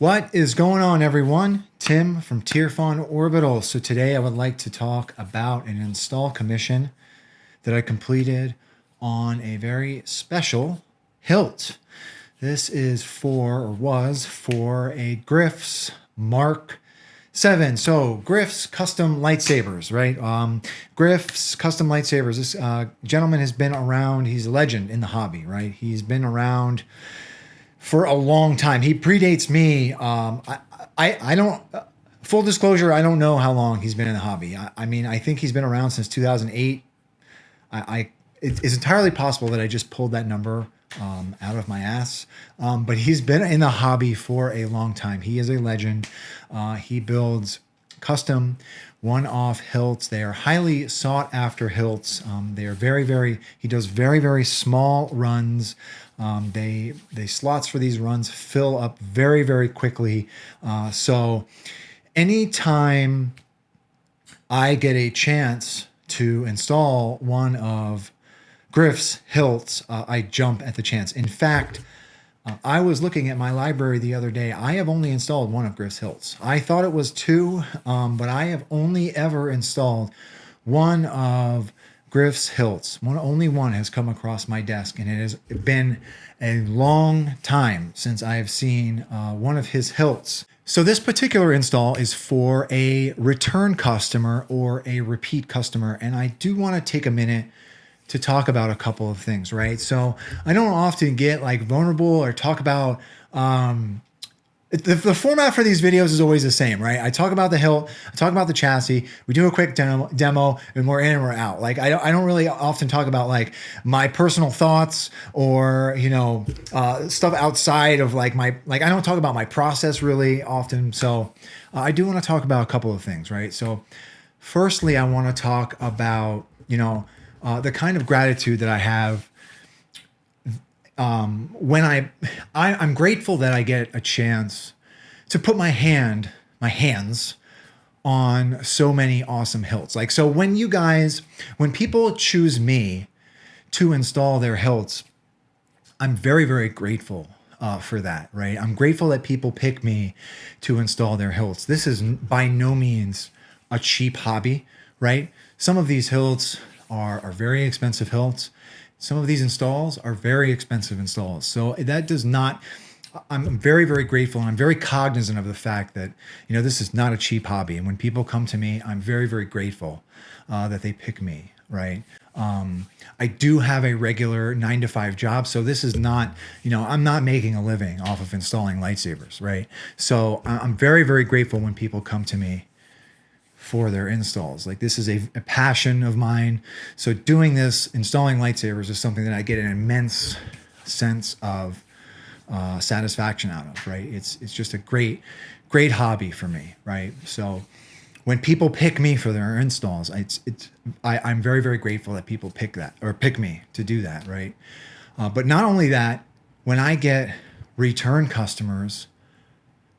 What is going on, everyone? Tim from Tierfon Orbital. So today I would like to talk about an install commission that I completed on a very special hilt. This is for, or was for, a Grifs Mark 7. So Grifs custom lightsabers, right? Grifs custom lightsabers. This gentleman has been around. He's a legend in the hobby, right? He's been around for a long time. He predates me. I don't, full disclosure, I don't know how long he's been in the hobby. I mean, I think he's been around since 2008. It's entirely possible that I just pulled that number out of my ass. But he's been in the hobby for a long time. He is a legend. He builds custom one-off hilts. They are highly sought after hilts. They are he does very small runs. They slots for these runs fill up very quickly. So anytime I get a chance to install one of Grifs Hilts, I jump at the chance. In fact, I was looking at my library the other day. I have only installed one of Grifs Hilts. I thought it was two, but I have only ever installed one of Grifs Hilts. Only one has come across my desk, and it has been a long time since I have seen one of his hilts. So this particular install is for a return customer or a repeat customer, and I do want to take a minute to talk about a couple of things, right? So I don't often get like vulnerable or talk about, the format for these videos is always the same, right? I talk about the hilt, I talk about the chassis, we do a quick demo and we're in and we're out. Like I don't really often talk about like my personal thoughts or, you know, stuff outside of like I don't talk about my process really often. So I do want to talk about a couple of things, right? So firstly, I want to talk about, you know, the kind of gratitude that I have when I'm grateful that I get a chance to put my hands on so many awesome hilts. Like, so when people choose me to install their hilts, I'm very grateful for that, right? I'm grateful that people pick me to install their hilts. This is by no means a cheap hobby, right? Some of these hilts are very expensive hilts. Some of these installs are very expensive installs. So that does not, I'm very grateful, and I'm very cognizant of the fact that, you know, this is not a cheap hobby. And when people come to me, I'm very grateful that they pick me, right? I do have a regular 9-to-5 job. So this is not, you know, I'm not making a living off of installing lightsabers, right? So I'm very grateful when people come to me for their installs. Like, this is a passion of mine. So doing this, installing lightsabers, is something that I get an immense sense of satisfaction out of, right? It's just a great hobby for me, right? So when people pick me for their installs, I'm very grateful that people pick me to do that, right? But not only that, when I get return customers,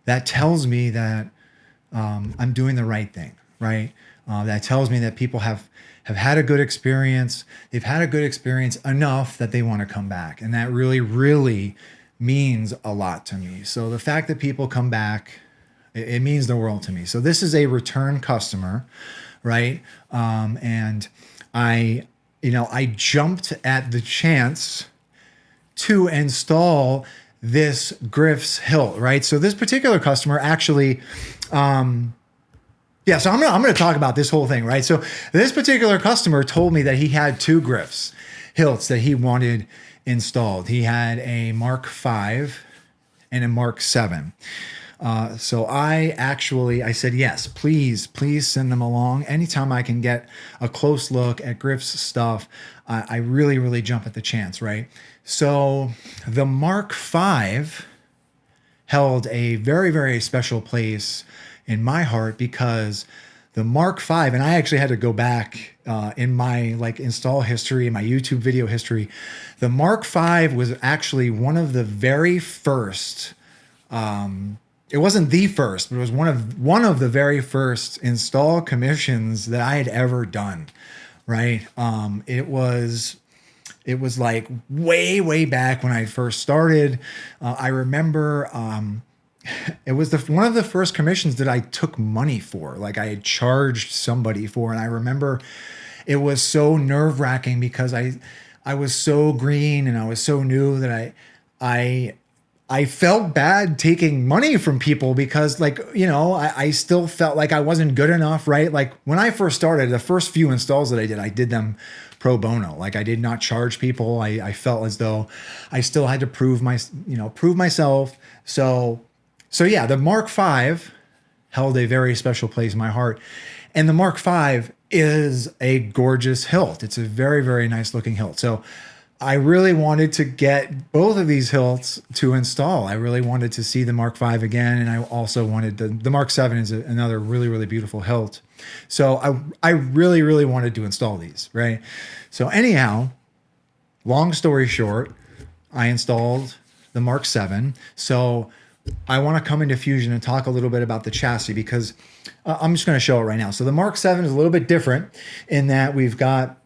that tells me that I'm doing the right thing, right? That tells me that people have had a good experience. They've had a good experience enough that they want to come back. And that really means a lot to me. So the fact that people come back, it means the world to me. So this is a return customer, right? And I jumped at the chance to install this Grifs hilt, right? So this particular customer actually, so I'm going to talk about this whole thing, right? So this particular customer told me that he had two Grifs hilts that he wanted installed. He had a Mark V and a Mark VII. So I said, yes, please send them along. Anytime I can get a close look at Grif's stuff, I really jump at the chance, right? So the Mark V held a very special place in my heart, because the Mark V, and I actually had to go back in my install history, in my YouTube video history. The Mark V was actually one of the very first, it wasn't the first, but it was one of the very first install commissions that I had ever done, right? It was like way back when I first started. I remember it was one of the first commissions that I took money for. Like I had charged somebody for, and I remember it was so nerve wracking because I was so green and I was so new that I felt bad taking money from people because, like, you know, I still felt like I wasn't good enough, right? Like when I first started, the first few installs that I did them pro bono. Like I did not charge people. I felt as though I still had to prove myself. So yeah, the Mark V held a very special place in my heart. And the Mark V is a gorgeous hilt. It's a very, very nice looking hilt. So I really wanted to get both of these hilts to install. I really wanted to see the Mark V again. And I also wanted the Mark VII is another really, really beautiful hilt. So I really, really wanted to install these, right? So anyhow, long story short, I installed the Mark VII. So I want to come into Fusion and talk a little bit about the chassis because I'm just going to show it right now. So the Mark VII is a little bit different in that we've got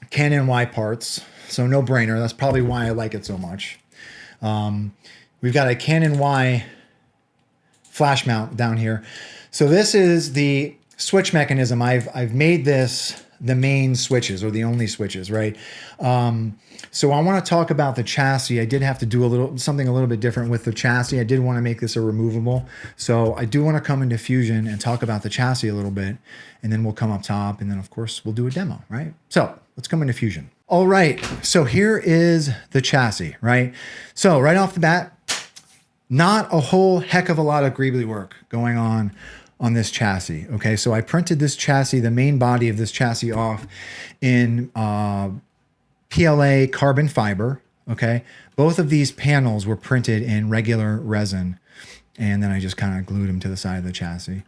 Canon Y parts. So no brainer. That's probably why I like it so much. We've got a Canon Y flash mount down here. So this is the switch mechanism. I've made this the main switches or the only switches, right? So I want to talk about the chassis. I did have to do something a little bit different with the chassis. I did want to make this a removable. So I do want to come into Fusion and talk about the chassis a little bit, and then we'll come up top, and then of course we'll do a demo, right? So let's come into Fusion. All right, so here is the chassis, right? So right off the bat, not a whole heck of a lot of greebly work going on this chassis. Okay, so I printed this chassis, the main body of this chassis off in PLA carbon fiber. Okay, both of these panels were printed in regular resin, and then I just kind of glued them to the side of the chassis.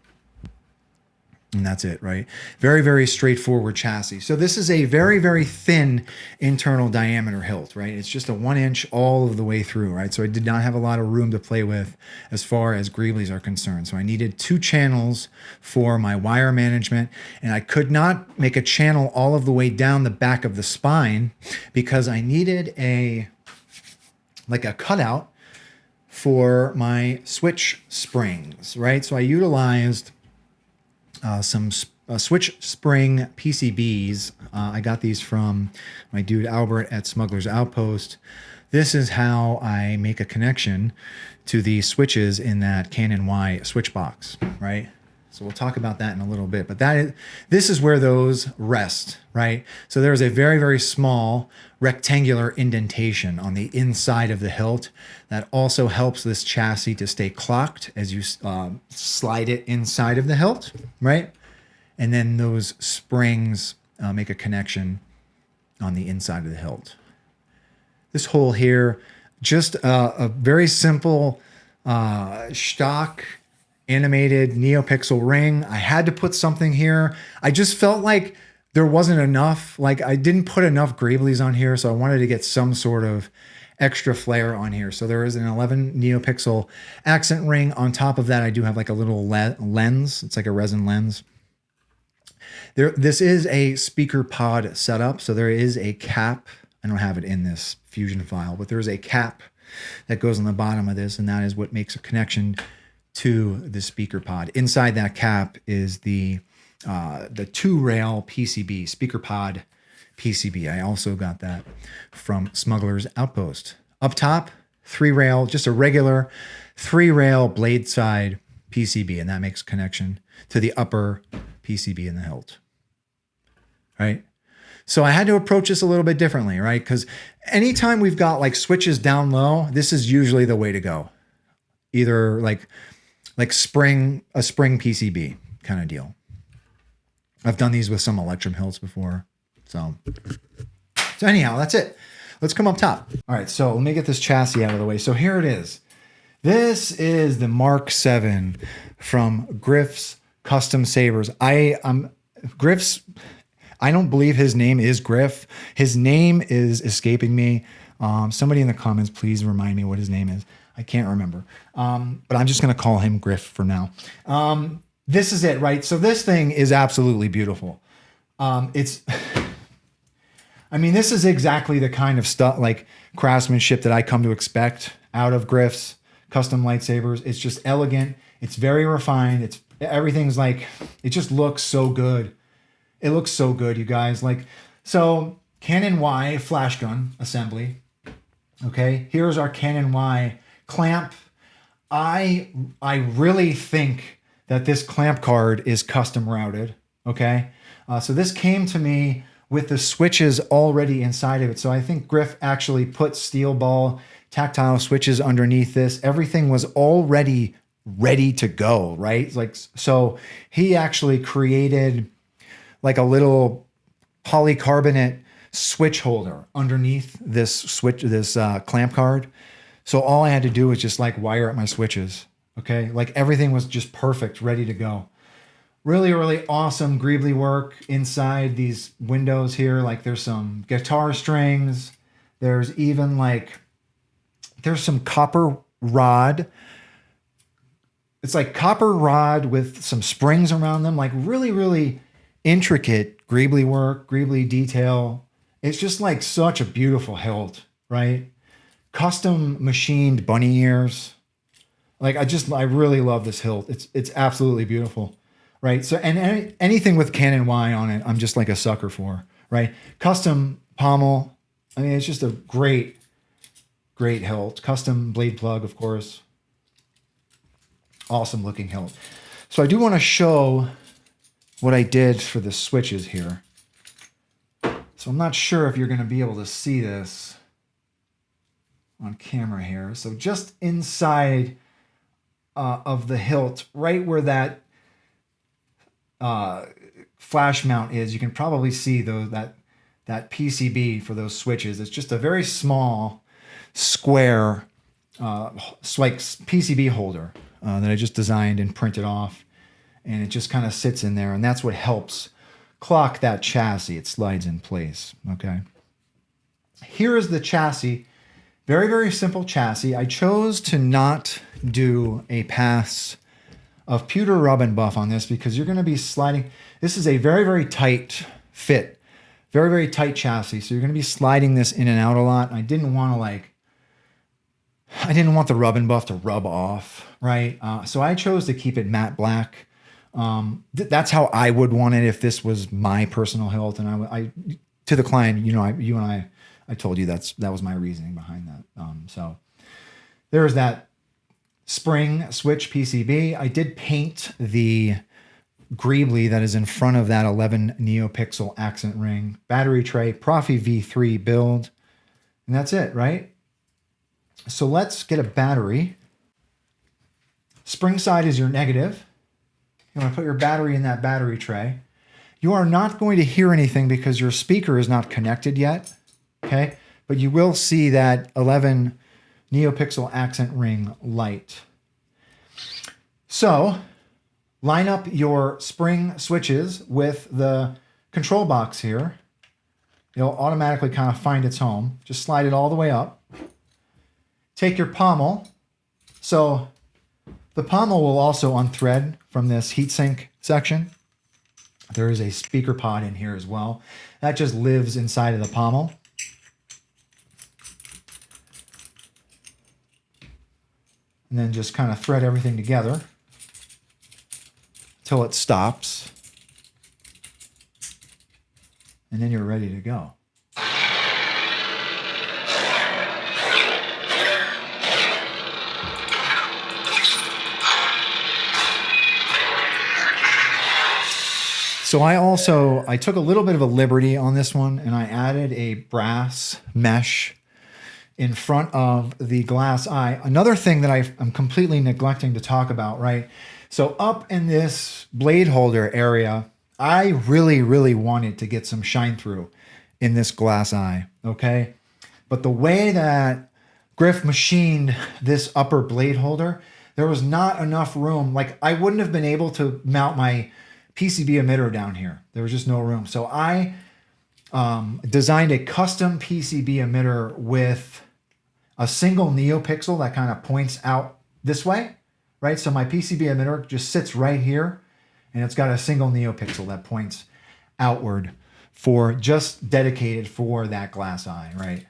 And that's it, right? Very, very straightforward chassis. So this is a very, very thin internal diameter hilt, right? It's just a 1 inch all of the way through, right? So I did not have a lot of room to play with as far as greeblies are concerned. So I needed 2 channels for my wire management, and I could not make a channel all of the way down the back of the spine because I needed a cutout for my switch springs, right? So I utilized some switch spring PCBs. I got these from my dude Albert at Smugglers Outpost. This is how I make a connection to the switches in that Canon Y switch box, right? So we'll talk about that in a little bit, but this is where those rest, right? So there's a very, very small rectangular indentation on the inside of the hilt that also helps this chassis to stay clocked as you slide it inside of the hilt, right? And then those springs make a connection on the inside of the hilt. This hole here, just a very simple stock animated neopixel ring. I had to put something here. I just felt like there wasn't enough, like I didn't put enough greeblies on here, so I wanted to get some sort of extra flair on here. So there is an 11 neopixel accent ring. On top of that, I do have like a little lens. It's like a resin lens. This is a Speakerpod setup, so there is a cap. I don't have it in this Fusion file, but there is a cap that goes on the bottom of this, and that is what makes a connection to the Speakerpod. Inside that cap is the 2-rail PCB, Speakerpod PCB. I also got that from Smugglers Outpost. Up top, 3-rail, just a regular 3-rail blade side PCB, and that makes a connection to the upper PCB in the hilt, right? So I had to approach this a little bit differently, right? Because anytime we've got like switches down low, this is usually the way to go. Either like a spring PCB kind of deal. I've done these with some Electrum hilts before. So anyhow, that's it. Let's come up top. All right, so let me get this chassis out of the way. So here it is. This is the Mark VII from Grifs Custom Sabers. Grifs, I don't believe his name is Grif. His name is escaping me. Somebody in the comments, please remind me what his name is. I can't remember. But I'm just going to call him Grif for now. This is it, right? So this thing is absolutely beautiful. This is exactly the kind of stuff, like craftsmanship that I come to expect out of Grifs custom lightsabers. It's just elegant. It's very refined. Everything's like, it just looks so good. It looks so good, you guys. Like, so Canon Y flash gun assembly. Okay, here's our Canon Y clamp. I really think that this clamp card is custom routed. Okay, so this came to me with the switches already inside of it. So I think Grif actually put steel ball tactile switches underneath this. Everything was already ready to go, right? Like, so he actually created like a little polycarbonate switch holder underneath this clamp card. So all I had to do was just like wire up my switches. Okay, like everything was just perfect, ready to go. Really, really awesome greebly work inside these windows here. Like there's some guitar strings. There's even like, there's some copper rod. It's like copper rod with some springs around them. Like really, really intricate greebly work, greebly detail. It's just like such a beautiful hilt, right? Custom machined bunny ears. Like I really love this hilt. It's absolutely beautiful. Right. So, and anything with Canon Y on it, I'm just like a sucker for, right? Custom pommel. I mean, it's just a great hilt. Custom blade plug, of course. Awesome looking hilt. So I do want to show what I did for the switches here. So I'm not sure if you're going to be able to see this on camera here. So just inside of the hilt, right where that flash mount is, you can probably see that PCB for those switches. It's just a very small square like PCB holder that I just designed and printed off, and it just kind of sits in there, and that's what helps clock that chassis. It slides in place. Okay, here is the chassis. Very, very simple chassis. I chose to not do a pass of pewter rub and buff on this because you're going to be sliding. This is a very, very tight fit, very, very tight chassis. So you're going to be sliding this in and out a lot. I didn't want the rub and buff to rub off, right? So I chose to keep it matte black. That's how I would want it if this was my personal hilt. And I to the client, you and I told you that was my reasoning behind that. So there's that spring switch PCB. I did paint the greebly that is in front of that 11 neopixel accent ring, battery tray, Profi V3 build, and that's it, right? So let's get a battery. Spring side is your negative. You want to put your battery in that battery tray. You are not going to hear anything because your speaker is not connected yet, okay? But you will see that 11 neopixel accent ring light. So line up your spring switches with the control box here. It'll automatically kind of find its home. Just slide it all the way up. Take your pommel. So the pommel will also unthread from this heatsink section. There is a speaker pod in here as well. That just lives inside of the pommel. And then just kind of thread everything together until it stops. And then you're ready to go. So I took a little bit of a liberty on this one, and I added a brass mesh in front of the glass eye. Another thing that I'm completely neglecting to talk about, right? So up in this blade holder area, I really, really wanted to get some shine through in this glass eye, okay? But the way that Grif machined this upper blade holder, there was not enough room. Like I wouldn't have been able to mount my PCB emitter down here. There was just no room. So I designed a custom PCB emitter with a single neopixel that kind of points out this way, right? So my PCB emitter just sits right here, and it's got a single neopixel that points outward for just dedicated for that glass eye, right?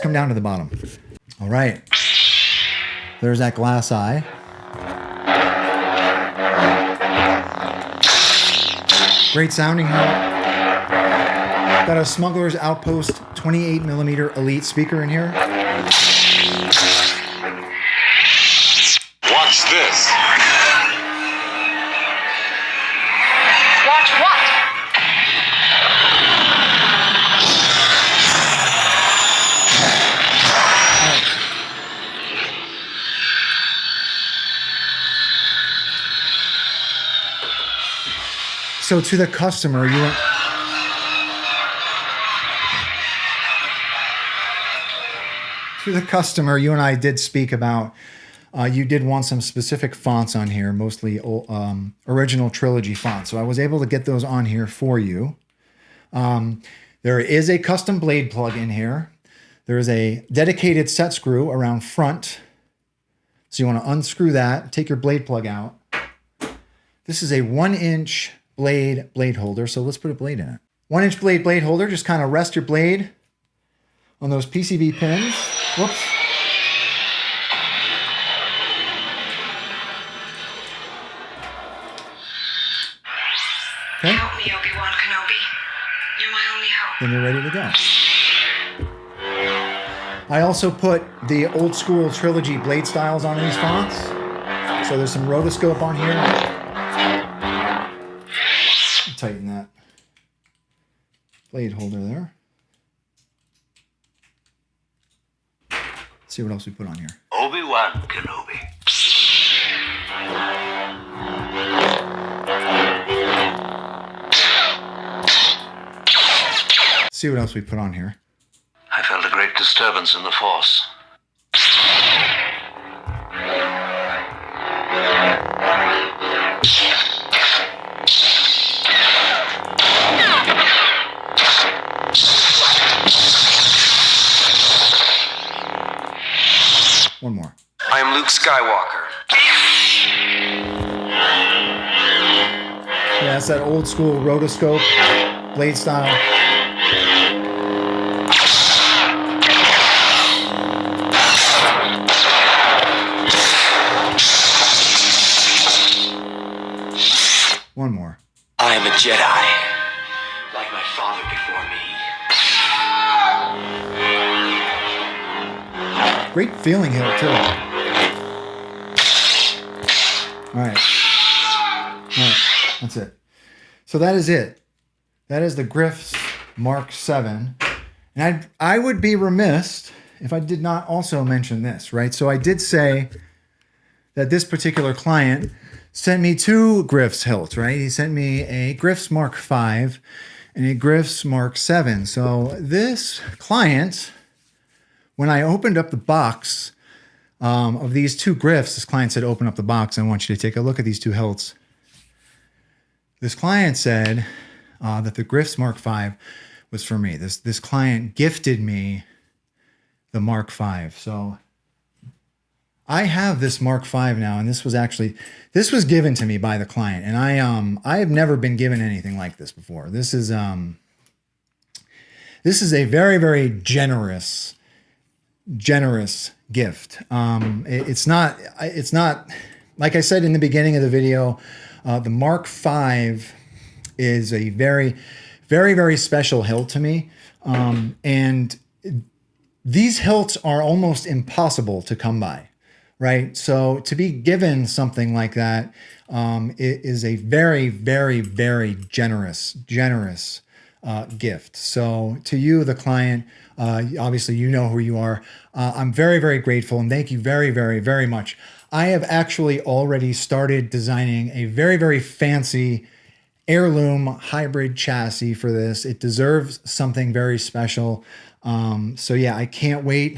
come down to the bottom. All right. There's that glass eye. Great sounding hilt. Got a Smugglers Outpost 28mm Elite speaker in here. Watch this. Watch what? So to the customer, you want... To the customer, you and I did speak about, you did want some specific fonts on here, mostly original trilogy fonts. So I was able to get those on here for you. There is a custom blade plug in here. There is a dedicated set screw around front. So you want to unscrew that, take your blade plug out. This is a 1-inch blade holder. So let's put a blade in it. 1-inch blade holder. Just kind of rest your blade on those PCB pins. Whoops. Okay. Help me, Obi-Wan Kenobi. You're my only hope. Then you're ready to go. I also put the old school trilogy blade styles on these fonts. So there's some rotoscope on here. Tighten that blade holder there. Let's see what else we put on here. Obi-Wan Kenobi. See what else we put on here. I felt a great disturbance in the Force. One more. I am Luke Skywalker. Yeah, that's that old school rotoscope blade style. One more. I am a Jedi, like my father before me. Great feeling hilt too. All right. That's it. So that is it. That is the Grifs MkVII. And I would be remiss if I did not also mention this, right? So I did say that this particular client sent me two Grifs hilts, right? He sent me a Grifs MkV and a Grifs MkVII. So this client, when I opened up the box of these two Grifs, this client said, open up the box. I want you to take a look at these two hilts. This client said that the Grifs MkV was for me. This client gifted me the MkV. So I have this MkV now, and this was given to me by the client, and I have never been given anything like this before. This is a very, very generous gift. It's not like I said in the beginning of the video. The MkV is a very, very, very special hilt to me, and these hilts are almost impossible to come by. Right. So to be given something like that it is a very, very, very generous gift. So to you, the client, obviously, you know who you are. I'm very, very grateful. And thank you very, very, very much. I have actually already started designing a very, very fancy heirloom hybrid chassis for this. It deserves something very special. So yeah, I can't wait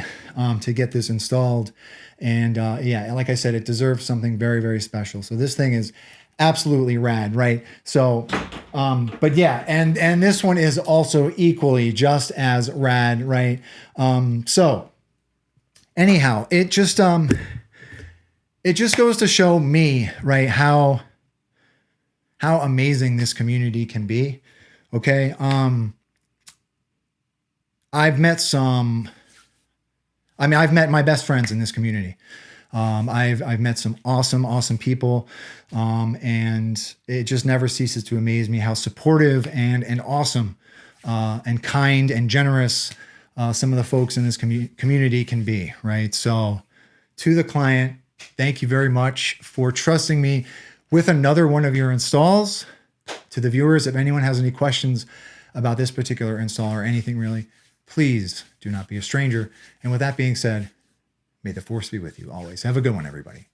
to get this installed. And yeah, like I said, it deserves something very, very special. So this thing is absolutely rad, right? So, but yeah, and this one is also equally just as rad, right? So anyhow, it just goes to show me, right, how amazing this community can be. Okay. I've met some I mean, I've met my best friends in this community. I've met some awesome people, and it just never ceases to amaze me how supportive and awesome and kind and generous some of the folks in this community can be, right? So to the client, thank you very much for trusting me with another one of your installs. To the viewers, if anyone has any questions about this particular install or anything really, please do not be a stranger. And with that being said, may the force be with you always. Have a good one, everybody.